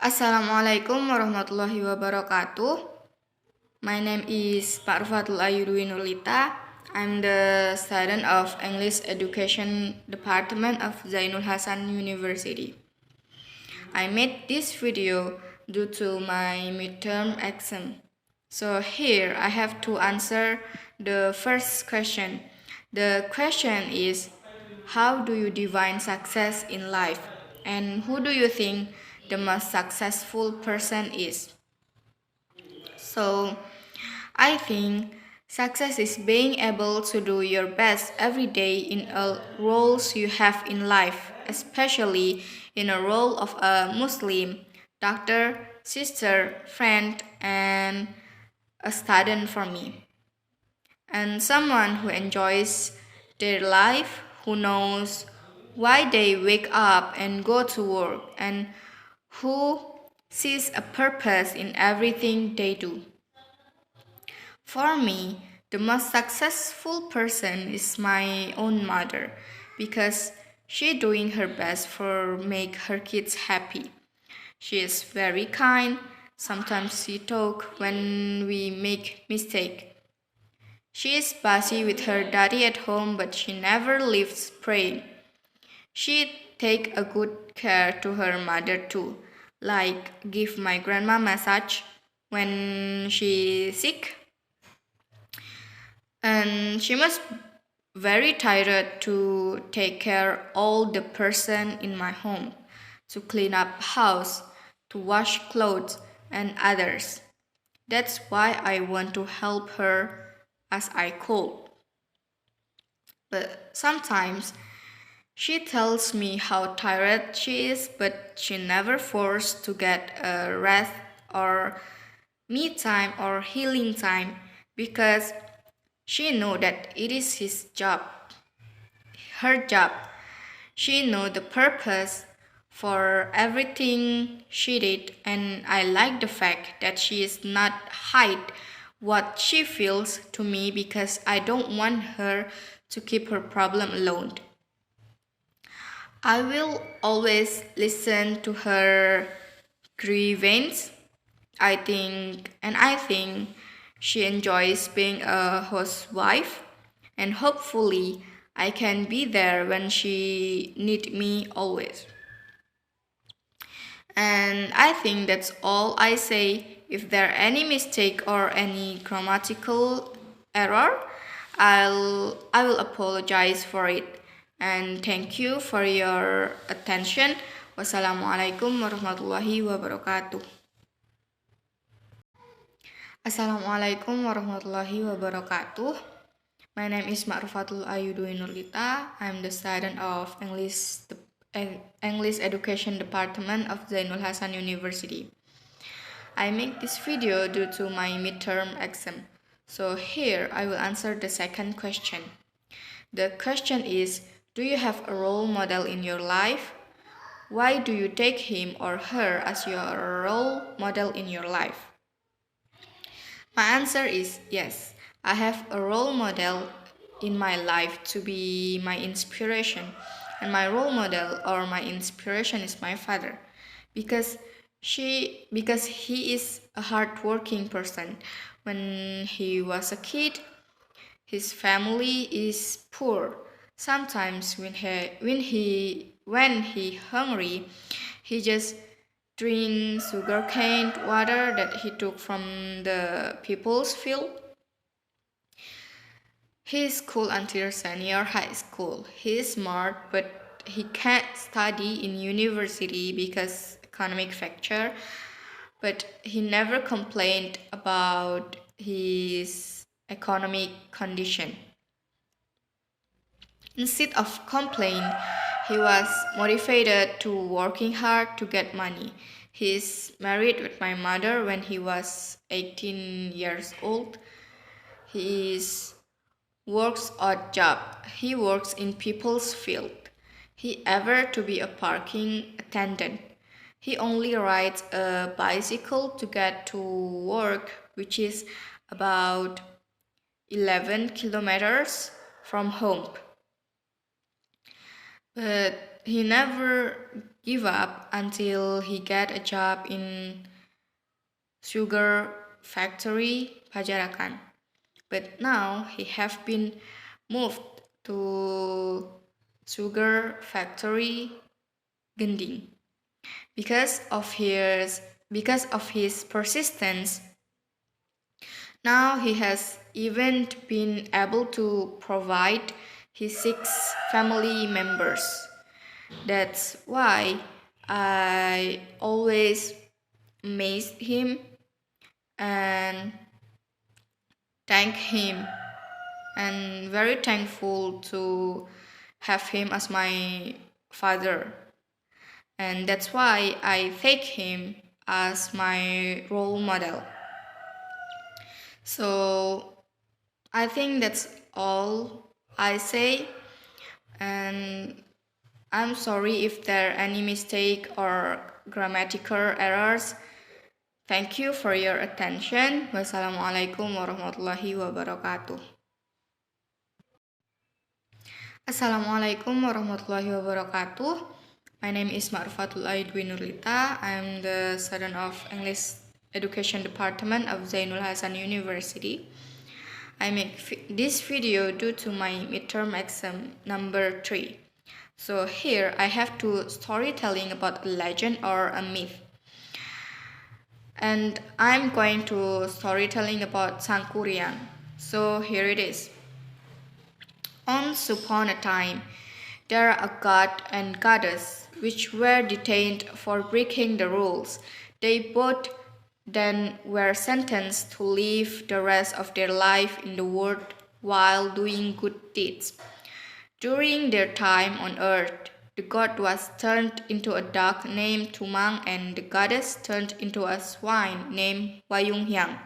Assalamualaikum warahmatullahi wabarakatuh. My name is Ma'rufatul Ayudwi Nurlita. I'm the student of English Education Department of Zainul Hasan University. I made this video due to my midterm exam. So here I have to answer the first question. The question is, how do you define success in life? And who do you think the most successful person is? So, I think success is being able to do your best every day in all roles you have in life, especially in a role of a Muslim, doctor, sister, friend, and a student for me. And someone who enjoys their life, who knows why they wake up and go to work, and who sees a purpose in everything they do. For me, the most successful person is my own mother because she doing her best for make her kids happy. She is very kind. Sometimes she talk when we make mistake. She is busy with her daddy at home, but she never leaves praying. She take a good care to her mother too, like give my grandma massage when she sick, and she must very tired to take care all the person in my home, to clean up house, to wash clothes and others. That's why I want to help her as I could. But sometimes she tells me how tired she is, but she never forced to get a rest or me time or healing time because she know that it is her job. She know the purpose for everything she did, and I like the fact that she is not hide what she feels to me because I don't want her to keep her problem alone. I will always listen to her grievance. I think she enjoys being a housewife, and hopefully I can be there when she need me always. And I think that's all I say. If there any mistake or any grammatical error, I will apologize for it. And thank you for your attention. Wassalamualaikum warahmatullahi wabarakatuh. Assalamualaikum warahmatullahi wabarakatuh. My name is Ma'rufatul Ayudwi Nurlita. I'm the student of English Education Department of Zainul Hasan University. I make this video due to my midterm exam. So here I will answer the second question. The question is, do you have a role model in your life? Why do you take him or her as your role model in your life? My answer is yes. I have a role model in my life to be my inspiration. And my role model or my inspiration is my father because he is a hardworking person. When he was a kid, his family is poor. Sometimes when he hungry, he just drink sugarcane water that he took from the people's field. He is cool until senior high school. He is smart, but he can't study in university because economic factor. But he never complained about his economic condition. Instead of complain, he was motivated to working hard to get money. He is married with my mother when he was 18 years old. He is works odd job. He works in people's field. He ever to be a parking attendant. He only rides a bicycle to get to work, which is about 11 kilometers from home. But he never give up until he get a job in sugar factory Pajarakan. But now he have been moved to sugar factory Gending. Because of his persistence, now he has even been able to provide his 6 family members. That's why I always amaze him and thank him and very thankful to have him as my father. And that's why I take him as my role model. So I think that's all I say, and I'm sorry if there are any mistake or grammatical errors. Thank you for your attention. Wassalamualaikum warahmatullahi wabarakatuh. Assalamualaikum warahmatullahi wabarakatuh. My name is Ma'rufatul Aidwinurlita. I'm the student of English Education Department of Zainul Hasan University. I make this video due to my midterm exam number 3. So here I have to storytelling about a legend or a myth. And I'm going to storytelling about Sangkuriang. So here it is. Once upon a time, there are a god and goddess which were detained for breaking the rules. They both then were sentenced to live the rest of their life in the world while doing good deeds. During their time on earth, the god was turned into a dog named Tumang and the goddess turned into a swine named Wayunghyang.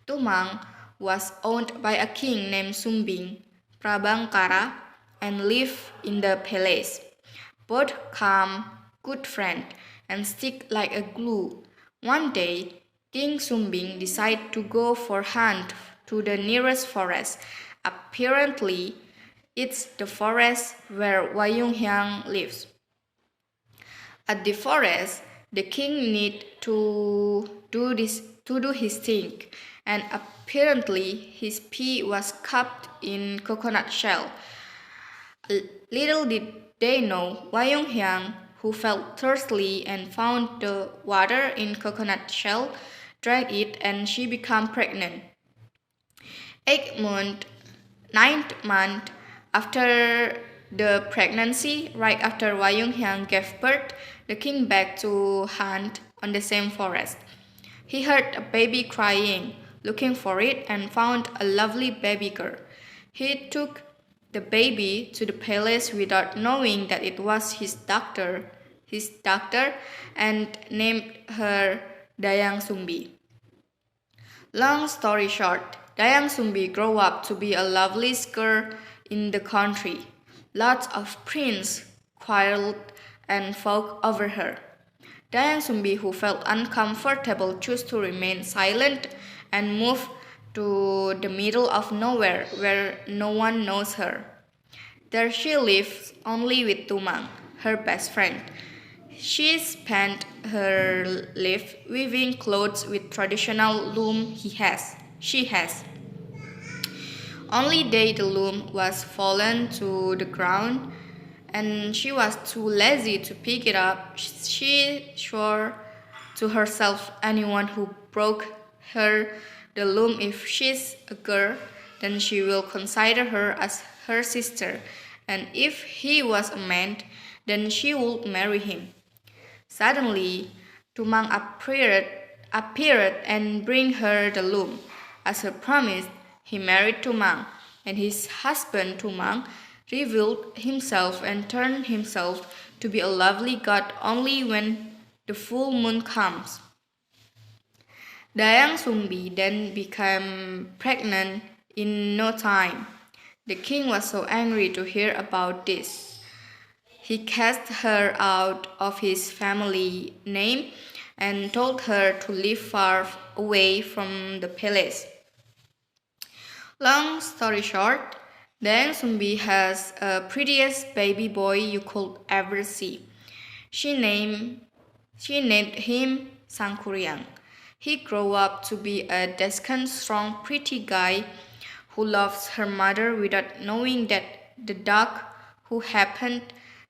Tumang was owned by a king named Sumbing Prabangkara and lived in the palace. Both became good friends and stick like a glue. One day, King Sumbing decided to go for hunt to the nearest forest. Apparently, it's the forest where Wayunghyang lives. At the forest, the king needed to do his thing, and apparently his pee was cupped in coconut shell. Little did they know, Wayunghyang, who felt thirsty and found the water in coconut shell, drank it and she became pregnant. 9th month after the pregnancy, right after Wayunghyang gave birth, the king back to hunt on the same forest. He heard a baby crying, looking for it, and found a lovely baby girl. He took the baby to the palace without knowing that it was his doctor, and named her Dayang Sumbi. Long story short, Dayang Sumbi grew up to be a lovely girl in the country. Lots of princes quarreled and fought over her. Dayang Sumbi, who felt uncomfortable, chose to remain silent and move to the middle of nowhere where no one knows her. There she lives only with Tumang, her best friend. She spent her life weaving clothes with traditional loom she has. Only day the loom was fallen to the ground and she was too lazy to pick it up. She swore to herself, anyone who broke her the loom, if she's a girl, then she will consider her as her sister, and if he was a man, then she would marry him. Suddenly, Tumang appeared and bring her the loom. As a promise, he married Tumang, and his husband Tumang revealed himself and turned himself to be a lovely god only when the full moon comes. Dayang Sumbi then became pregnant in no time. The king was so angry to hear about this. He cast her out of his family name and told her to live far away from the palace. Long story short, Dayang Sumbi has a prettiest baby boy you could ever see. She named, she named him Sangkuriang. He grew up to be a decent, strong, pretty guy who loves her mother without knowing that the dog who happened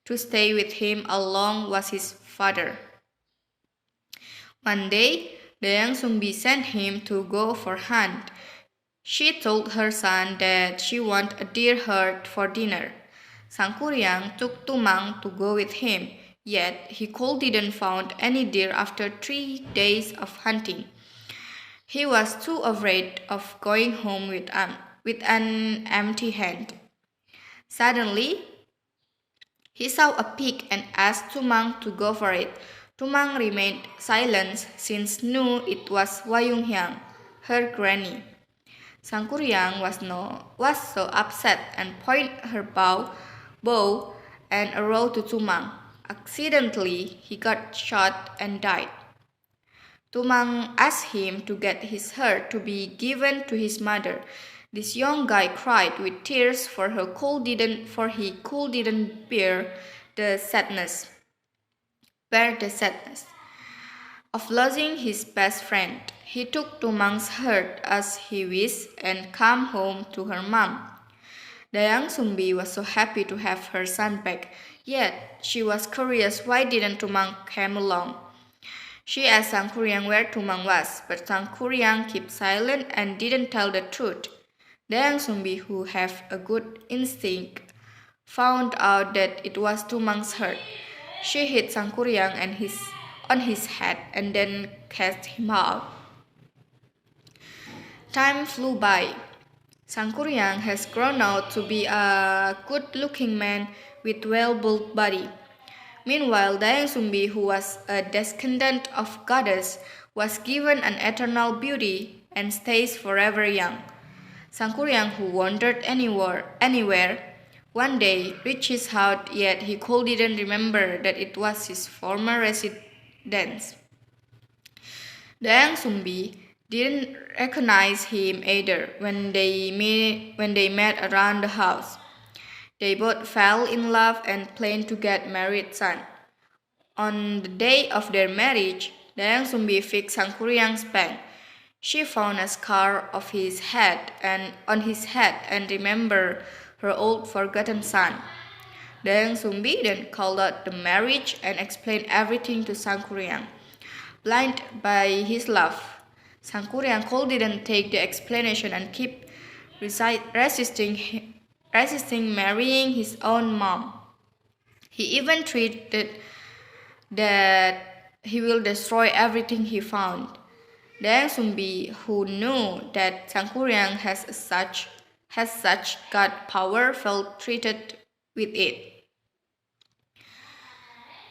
to stay with him along was his father. One day, the young Sumbi sent him to go for hunt. She told her son that she wanted a deer herd for dinner. Sangkuriang took Tumang to go with him, yet he didn't find any deer after 3 days of hunting. He was too afraid of going home with an empty hand. Suddenly, he saw a pig and asked Tumang to go for it. Tumang remained silent since knew it was Wayunghyang, her granny. Sangkuriang was so upset and pointed her bow and arrow to Tumang. Accidentally, he got shot and died. Tumang asked him to get his herd to be given to his mother. This young guy cried with tears for he couldn't the sadness bear the sadness of losing his best friend. He took Tumang's herd as he wished and came home to her mom. The young Sumbi was so happy to have her son back, yet she was curious why didn't Tumang come along. She asked Sangkuriang where Tumang was, but Sangkuriang kept silent and didn't tell the truth. The young Sumbi, who have a good instinct, found out that it was Tumang's herd. She hit Sangkuriang on his head and then cast him out. Time flew by. Sangkuriang has grown out to be a good-looking man with well-built body. Meanwhile, Dayang Sumbi, who was a descendant of goddess, was given an eternal beauty and stays forever young. Sangkuriang, who wandered anywhere, one day reached his house, yet he didn't remember that it was his former residence. Dayang Sumbi didn't recognize him either when they met around the house. They both fell in love and planned to get married soon. On the day of their marriage, Dayang Sumbi fixed Sangkuriang's back. She found a scar of his head and on his head and remembered her old forgotten son. Dayang Sumbi then called out the marriage and explained everything to Sangkuriang. Blinded by his love, Sangkuriang didn't take the explanation and kept resisting marrying his own mom. He even threatened that he will destroy everything he found. Dayang Sumbi, who knew that Sangkuriang has such god power, felt treated with it.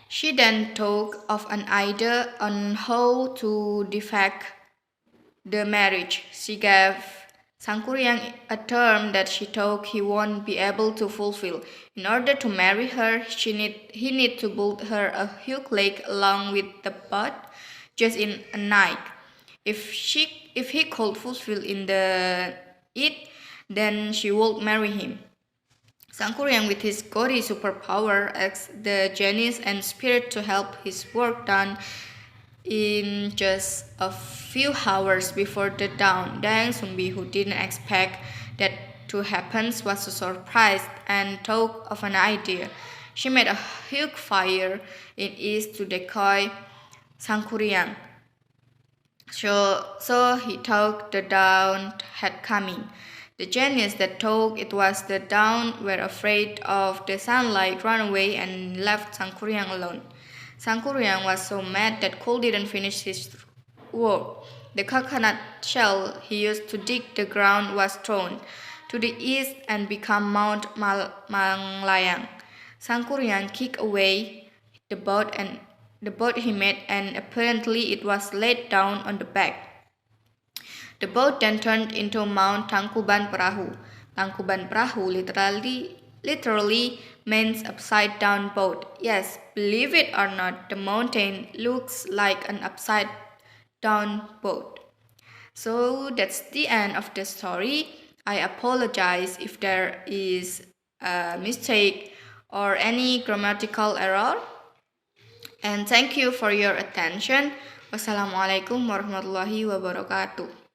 She then thought of an idea on how to defect the marriage. She gave Sangkuriang a term that she thought he won't be able to fulfill. In order to marry her, he need to build her a huge lake along with the boat just in a night. If he could fulfill it, then she would marry him. Sangkuriang, with his gaudy superpower, asked the genius and spirit to help his work done in just a few hours before the dawn. Dayang Sumbi, who didn't expect that to happen, was so surprised and thought of an idea. She made a huge fire in east to decoy Sangkuriang. So he thought the dawn had coming. The genius that thought it was the dawn were afraid of the sunlight, ran away and left Sangkuriang alone. Sangkuriang was so mad that didn't finish his work. The coconut shell he used to dig the ground was thrown to the east and became Mount Manglayang. Sangkuriang kicked away the boat he made, and apparently it was laid down on the back. The boat then turned into Mount Tangkuban Perahu. Tangkuban Perahu literally means upside down boat. Yes, believe it or not, the mountain looks like an upside down boat. So that's the end of the story. I apologize if there is a mistake or any grammatical error. And thank you for your attention. Wassalamualaikum warahmatullahi wabarakatuh.